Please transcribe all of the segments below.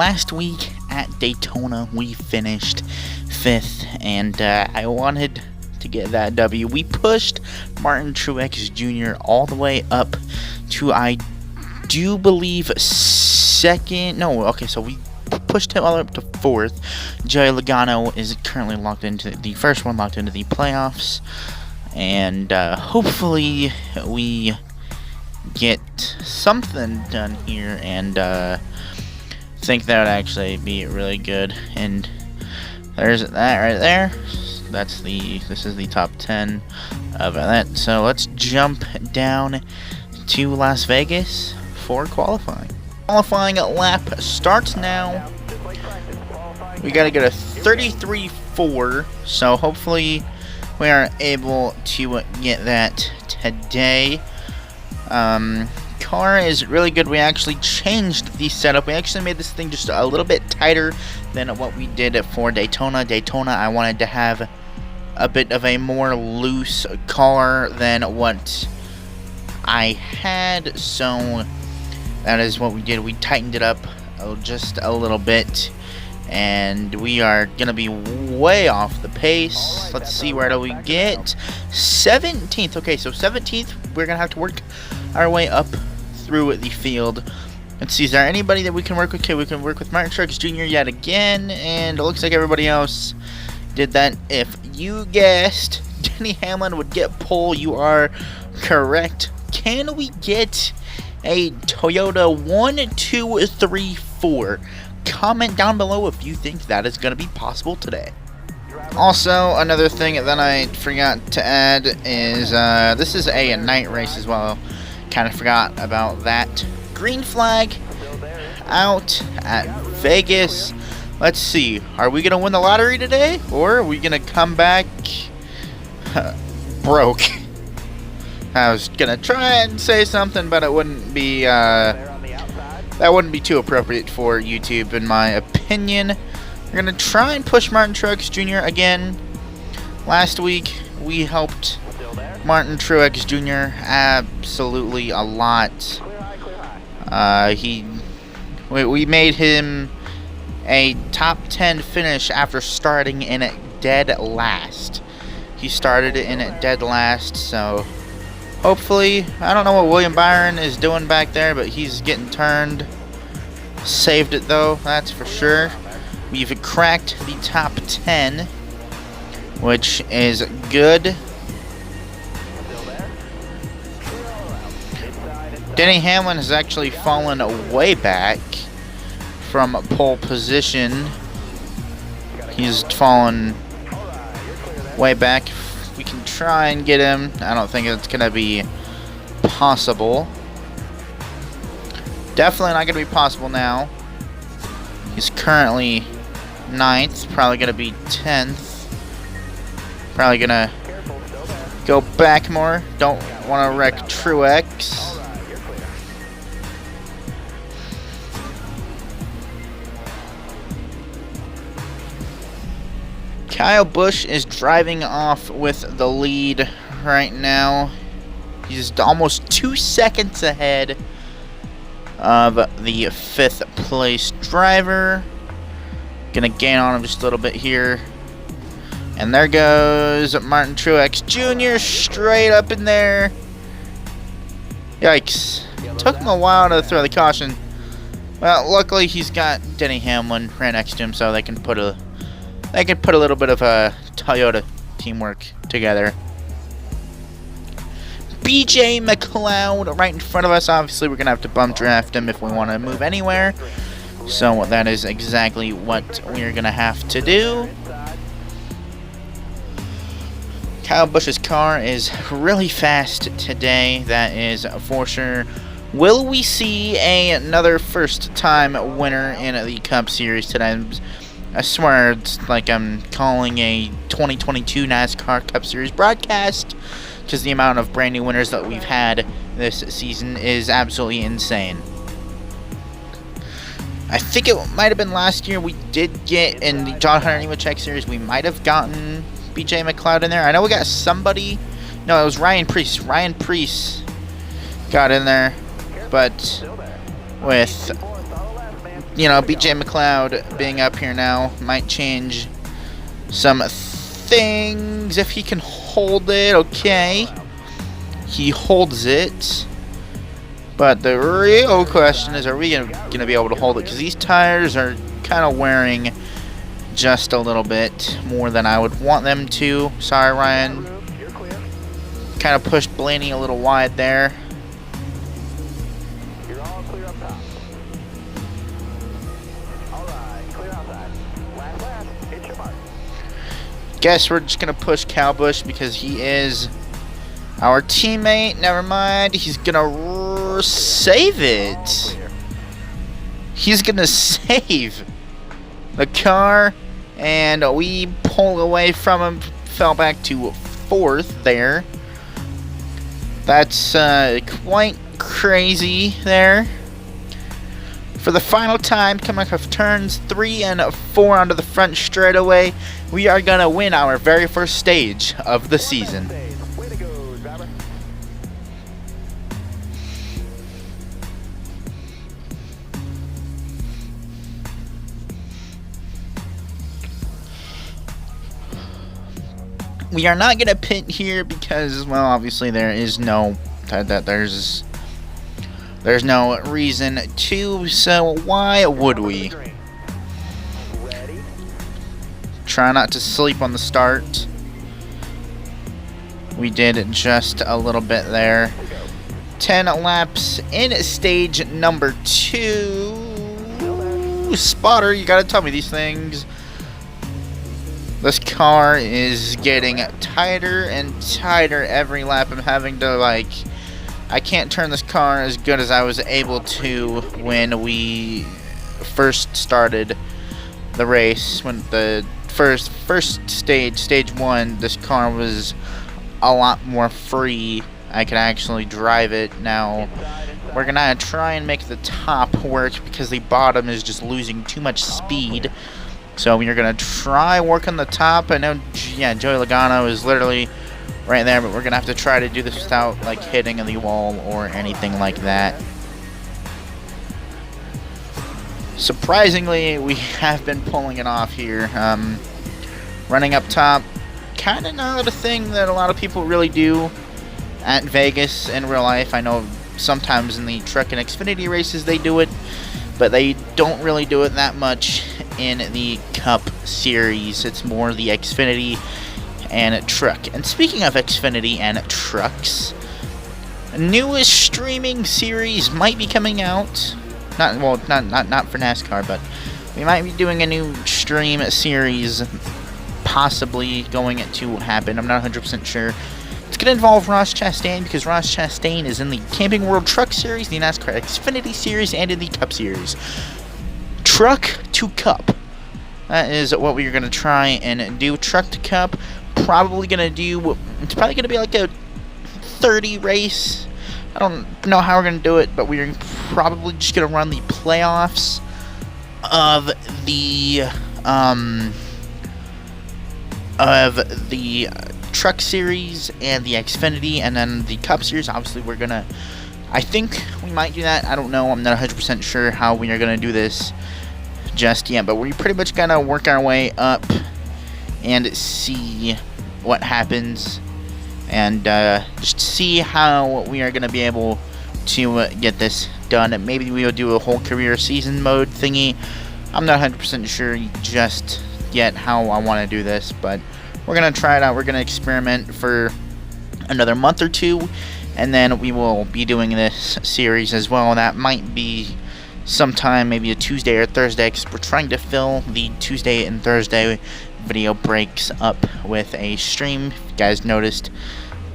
last week at Daytona, we finished 5th, and I wanted to get that W. We pushed Martin Truex Jr. all the way up to, I do believe, 2nd. No, okay, so we pushed him all the way up to 4th. Joey Logano is currently locked into the first one, locked into the playoffs, and hopefully we get something done here, and think that would actually be really good. And there's that right there. This is the top 10 of that. So let's jump down to Las Vegas for qualifying. Qualifying lap starts now. We gotta get a 33.4, so hopefully we are able to get that today. Car is really good. We actually changed the setup. We actually made this thing just a little bit tighter than what we did for Daytona. Daytona, I wanted to have a bit of a more loose car than what I had, so that is what we did. We tightened it up just a little bit, and we are gonna be way off the pace. Let's see, where do we get 17th? Okay, so 17th, we're gonna have to work our way up through the field. Let's see, is there anybody that we can work with? Okay, we can work with Martin Truex Jr. yet again, and it looks like everybody else did that. If you guessed Denny Hamlin would get pole, you are correct. Can we get a Toyota 1, 2, 3, 4? Comment down below if you think that is going to be possible today. Also, another thing that I forgot to add is this is a night race as well. Kind of forgot about that. Green flag out at Vegas. Let's see. Are we going to win the lottery today, or are we going to come back broke? I was going to try and say something, but it wouldn't be that wouldn't be too appropriate for YouTube, in my opinion. We're going to try and push Martin Truex Jr. again. Last week, we helped Martin Truex Jr. absolutely a lot. We made him a top 10 finish after starting in dead last. He started in dead last, so hopefully, I don't know what William Byron is doing back there, but he's getting turned. Saved it though, that's for sure. We've cracked the top 10, which is good. Denny Hamlin has actually fallen way back from pole position. He's fallen way back. We can try and get him. I don't think it's going to be possible. Definitely not going to be possible now. He's currently 9th. Probably going to be 10th. Probably going to go back more. Don't want to wreck Truex. Kyle Busch is driving off with the lead right now. He's almost 2 seconds ahead of the 5th place driver. Gonna gain on him just a little bit here. And there goes Martin Truex Jr. straight up in there. Yikes. Took him a while to throw the caution. Well, luckily he's got Denny Hamlin right next to him, so they can put a little bit of a Toyota teamwork together. BJ McLeod right in front of us. Obviously, we're going to have to bump draft him if we want to move anywhere. So that is exactly what we're going to have to do. Kyle Busch's car is really fast today. That is for sure. Will we see another first-time winner in the Cup Series today? I swear it's like I'm calling a 2022 NASCAR Cup Series broadcast, because the amount of brand new winners that we've had this season is absolutely insane. I think it might have been last year we did get in the John Hunter Nemechek series. We might have gotten BJ McLeod in there. I know we got somebody. No, it was Ryan Preece. Ryan Preece got in there, but with you know, BJ McLeod being up here now might change some things if he can hold it. Okay, he holds it, but the real question is, are we gonna be able to hold it? Because these tires are kind of wearing just a little bit more than I would want them to. Sorry, Ryan. Kind of pushed Blaney a little wide there. Guess we're just gonna push Calbush because he is our teammate. Never mind. He's gonna save it. He's gonna save the car, and we pull away from him. Fell back to 4th there. That's quite crazy there. For the final time, coming off of turns 3 and 4 onto the front straightaway, we are going to win our very first stage of the season. We are not going to pit here because, well, obviously there is no there's no reason to, so why would we? Try not to sleep on the start. We did just a little bit there. 10 laps in stage number 2. Spotter, you gotta tell me these things. This car is getting tighter and tighter every lap. I'm having to, like, I can't turn this car as good as I was able to when we first started the race. When the first stage 1, this car was a lot more free. I could actually drive it. Now we're gonna try and make the top work because the bottom is just losing too much speed. So we're gonna try work on the top. I know, yeah, Joey Logano is literally right there, but we're gonna have to try to do this without like hitting the wall or anything like that. Surprisingly, we have been pulling it off here. Running up top, kind of not a thing that a lot of people really do at Vegas in real life. I know sometimes in the Truck and Xfinity races they do it, but they don't really do it that much in the Cup Series. It's more the Xfinity and Truck. And speaking of Xfinity and Trucks, a newest streaming series might be coming out. Not for NASCAR, but we might be doing a new stream series possibly going to happen. I'm not 100% sure. It's going to involve Ross Chastain because Ross Chastain is in the Camping World Truck Series, the NASCAR Xfinity Series, and in the Cup Series. Truck to Cup. That is what we're going to try and do. Truck to Cup. Probably going to do... It's probably going to be like a 30 race. I don't know how we're going to do it, but we're probably just going to run the playoffs of the... Truck Series and the Xfinity, and then the Cup Series. Obviously, we're gonna, I think we might do that. I don't know. I'm not 100% sure how we are gonna do this just yet, but we're pretty much gonna work our way up and see what happens, and just see how we are gonna be able to get this done. And maybe we will do a whole career season mode thingy. I'm not 100% sure just yet how I want to do this, but we're going to try it out. We're going to experiment for another month or two, and then we will be doing this series as well. That might be sometime, maybe a Tuesday or Thursday, because we're trying to fill the Tuesday and Thursday video breaks up with a stream. If you guys noticed,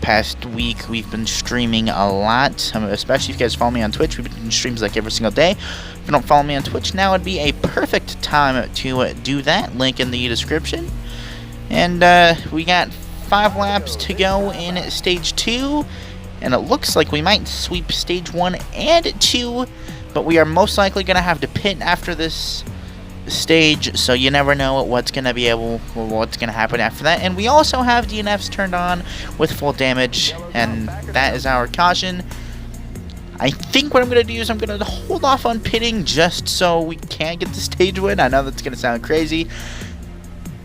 past week we've been streaming a lot, especially if you guys follow me on Twitch. We've been doing streams like every single day. If you don't follow me on Twitch, now would be a perfect time to do that. Link in the description. And we got 5 laps to go in stage 2, and it looks like we might sweep stage 1 and 2, but we are most likely going to have to pit after this stage, so you never know what's going to happen after that. And we also have DNFs turned on with full damage, and that is our caution. I think what I'm going to do is I'm going to hold off on pitting just so we can get the stage win. I know that's going to sound crazy,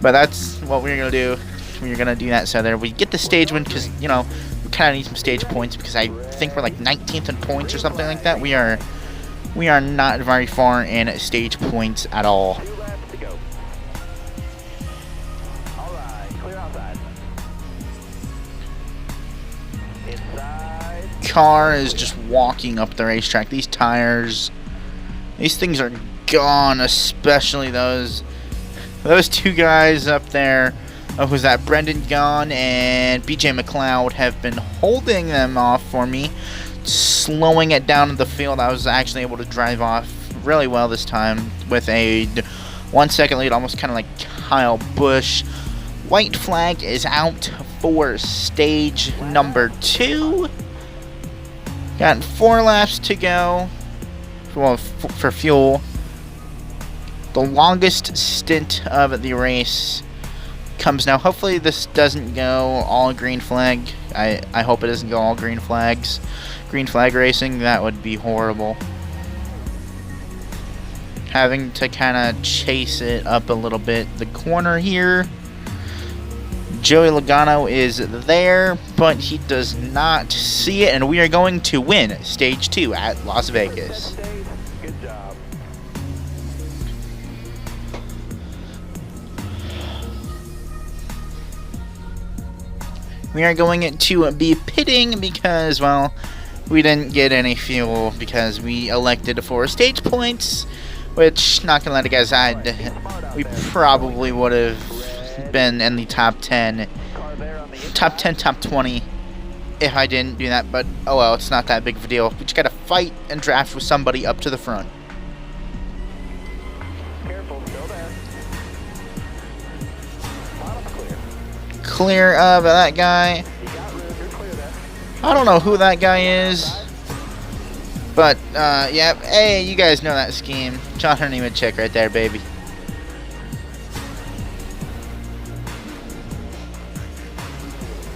but that's what we're going to do. We're going to do that so that we get the stage win because, you know, we kind of need some stage points because I think we're like 19th in points or something like that. We are not very far in stage points at all. Car is just walking up the racetrack. These tires, these things are gone, especially those two guys up there. Who's that? Brendan Gahn and BJ McLeod have been holding them off for me, slowing it down in the field. I was actually able to drive off really well this time with a 1 second lead, almost kind of like Kyle Busch. White flag is out for stage number 2. Got 4 laps to go. Well, for fuel. The longest stint of the race comes now. Hopefully this doesn't go all green flag. I hope it doesn't go all green flags. Green flag racing, that would be horrible. Having to kind of chase it up a little bit. The corner here. Joey Logano is there, but he does not see it, and we are going to win stage 2 at Las Vegas. Good job. We are going to be pitting because, well, we didn't get any fuel because we elected for stage points, which, not gonna let you guys hide, we probably would have been in the top 10, top 20 if I didn't do that, but oh well, it's not that big of a deal. We just gotta fight and draft with somebody up to the front. Careful, still there. Bottom's clear. Clear of that guy. You got room, you're clear there. I don't know who that guy is, but yeah, hey, you guys know that scheme. John Hernimacek right there, baby.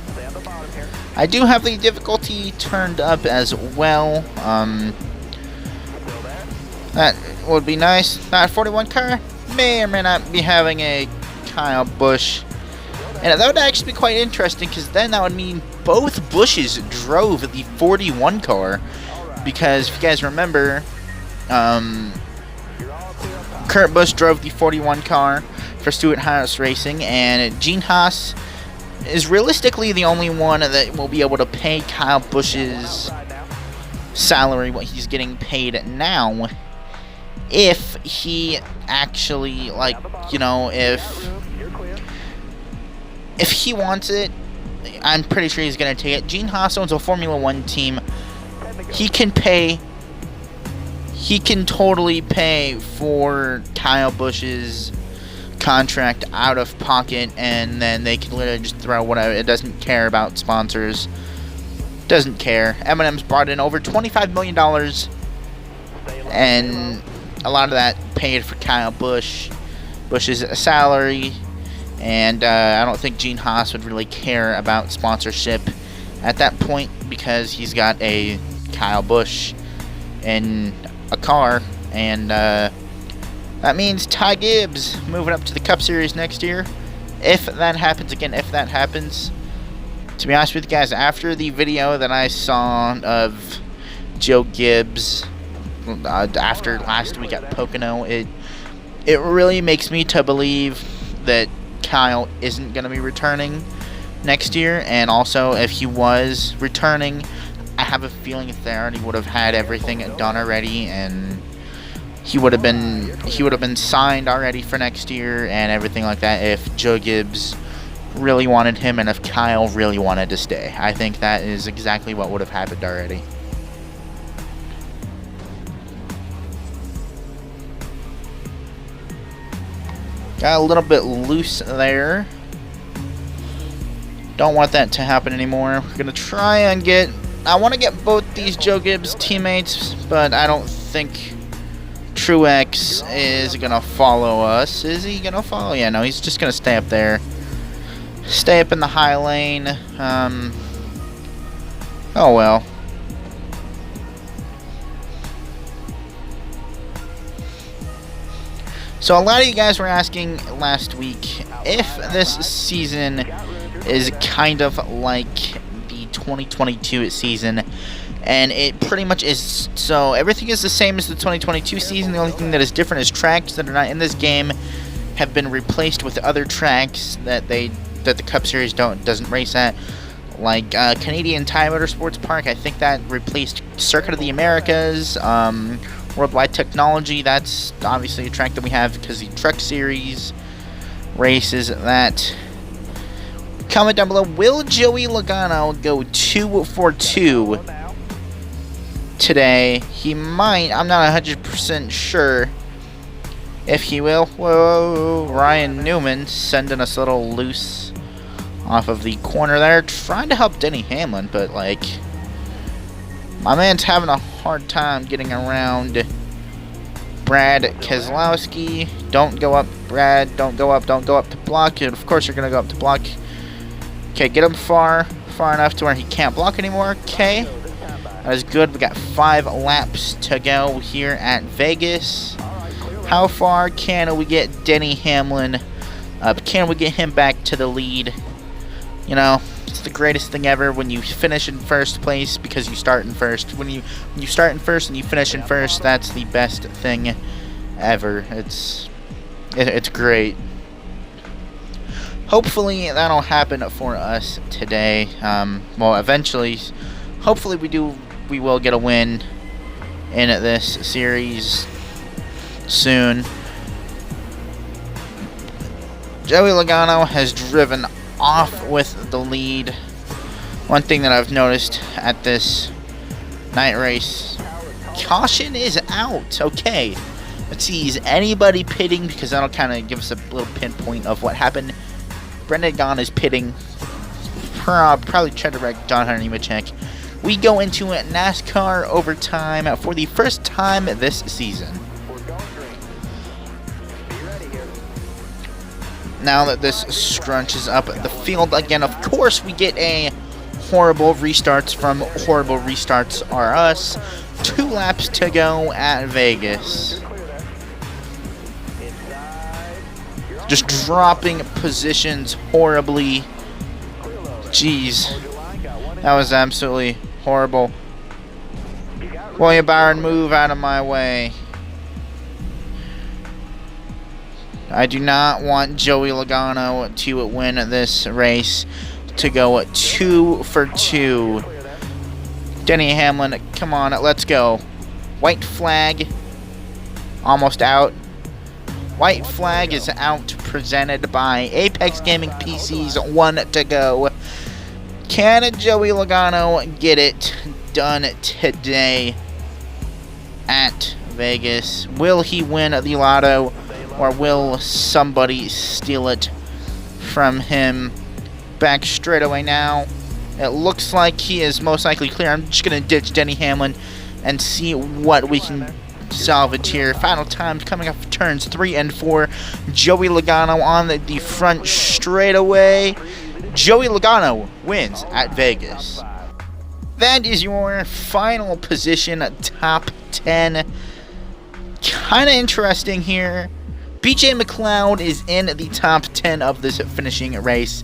Stay on the bottom here. I do have the difficulty turned up as well. Still there. That would be nice. That 41 car may or may not be having a Kyle Busch. And that would actually be quite interesting because then that would mean both Bushes drove the 41 car. Because if you guys remember, You're all clear up top. Kurt Busch drove the 41 car for Stewart Haas Racing, and Gene Haas is realistically the only one that will be able to pay Kyle Busch's Outside now. salary, what he's getting paid now, if he actually, like, you know, Got room, you're clear. if he wants it, I'm pretty sure he's going to take it. Gene Haas owns a Formula 1 team. 10 to go. He can totally pay for Kyle Busch's contract out of pocket, and then they can literally just throw whatever. It doesn't care about sponsors. Doesn't care. Eminem's brought in over $25 million, Stay low, and a lot of that paid for Kyle Busch's salary. And I don't think Gene Haas would really care about sponsorship at that point because he's got a Kyle Busch in a car, and that means Ty Gibbs moving up to the Cup Series next year. If that happens, again, if that happens. To be honest with you guys, after the video that I saw of Joe Gibbs after last week at Pocono, it really makes me to believe that Kyle isn't going to be returning next year. And also, if he was returning, I have a feeling that they already would have had everything done already, and he would have been signed already for next year and everything like that if Joe Gibbs really wanted him and if Kyle really wanted to stay. I think that is exactly what would have happened already. Got a little bit loose there. Don't want that to happen anymore. We're gonna try and get. I want to get both these Joe Gibbs teammates, but I don't think Truex is gonna follow us. Is he gonna follow? Yeah, no, he's just gonna stay up there. Stay up in the high lane. Oh well. So a lot of you guys were asking last week if this season is kind of like the 2022 season, and it pretty much is. So everything is the same as the 2022 season. The only thing that is different is tracks that are not in this game have been replaced with other tracks that the Cup Series doesn't race at, like Canadian Tire Motorsports Park. I think that replaced Circuit of the Americas. Worldwide Technology, that's obviously a track that we have because the Truck Series races that. Comment down below, will Joey Logano go 2 for 2 today? He might. I'm not 100% sure if he will. Whoa, Ryan Newman sending us a little loose off of the corner there, trying to help Denny Hamlin, but like, my man's having a hard time getting around Brad Keselowski. Don't go up, Brad. Don't go up to block. And of course, you're going to go up to block. Okay, get him far enough to where he can't block anymore. Okay, that is good. We got 5 laps to go here at Vegas. How far can we get Denny Hamlin up? Can we get him back to the lead? You know, it's the greatest thing ever when you finish in first place because you start in first. When you start in first and you finish in first, that's the best thing ever. It's great. Hopefully that'll happen for us today. Well, eventually, hopefully we will get a win in this series soon. Joey Logano has driven off with the lead. One thing that I've noticed at this night race, caution is out. Okay, let's see, is anybody pitting? Because that'll kind of give us a little pinpoint of what happened. Brendan Gaughan is pitting. Probably tried to wreck John Hunter Nemechek. We go into NASCAR overtime for the first time this season. Now that this scrunches up the field again, of course we get a horrible restarts from Horrible Restarts R Us. 2 laps to go at Vegas. Just dropping positions horribly. Jeez. That was absolutely horrible. William Byron, move out of my way. I do not want Joey Logano to win this race, to go 2 for 2. Denny Hamlin, come on, let's go. White flag, almost out. White flag is out, presented by Apex Gaming PCs. 1 to go. Can Joey Logano get it done today at Vegas? Will he win the lotto, or will somebody steal it from him? Back straight away now. It looks like he is most likely clear. I'm just going to ditch Denny Hamlin and see what we can salvage here. Final times coming up for turns 3 and 4. Joey Logano on the front straightaway. Joey Logano wins at Vegas. That is your final position, top 10. Kind of interesting here. BJ McLeod is in the top 10 of this finishing race.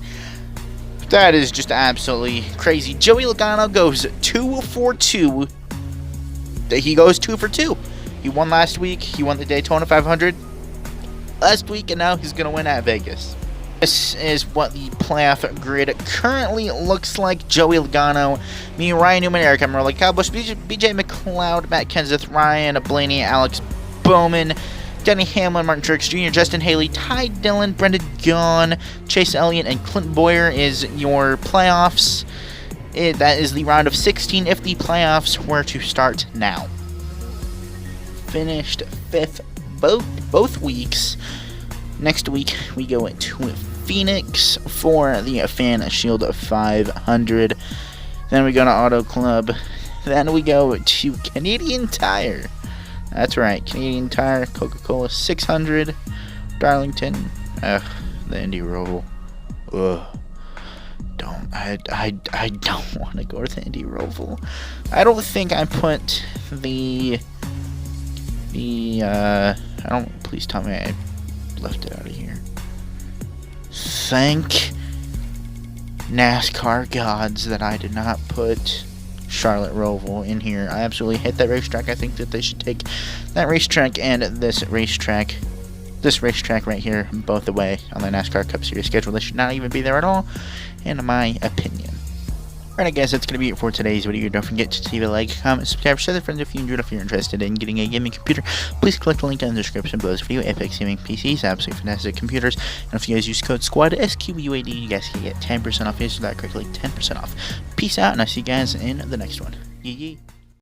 That is just absolutely crazy. Joey Logano goes 2 for 2. He goes 2 for 2. He won last week. He won the Daytona 500 last week, and now he's going to win at Vegas. This is what the playoff grid currently looks like. Joey Logano, me, Ryan Newman, Erik, Cowbush, BJ McLeod, Matt Kenseth, Ryan Blaney, Alex Bowman, Denny Hamlin, Martin Truex Jr., Justin Haley, Ty Dillon, Brendan Gaughan, Chase Elliott, and Clint Boyer is your playoffs. That is the round of 16 if the playoffs were to start now. Finished 5th both weeks. Next week we go to Phoenix for the Fan Shield 500. Then we go to Auto Club. Then we go to Canadian Tire. That's right, Canadian Tire, Coca-Cola 600, Darlington, the Indy Roval. Ugh. I don't want to go to the Indy Roval. I don't think I put the I don't. Please tell me I left it out of here. Thank NASCAR gods that I did not put Charlotte Roval in here. I absolutely hate that racetrack. I think that they should take that racetrack and this racetrack right here both away on the NASCAR Cup Series schedule. They should not even be there at all, in my opinion. Alright guys, that's going to be it for today's video. Don't forget to leave a like, comment, subscribe, share with friends if you enjoyed. If you're interested in getting a gaming computer, please click the link down in the description below this video. Apex Gaming PCs, absolutely fantastic computers. And if you guys use code SQUAD, SQUAD, you guys can get 10% off. Use that correctly, 10% off. Peace out, and I'll see you guys in the next one. Yee yee.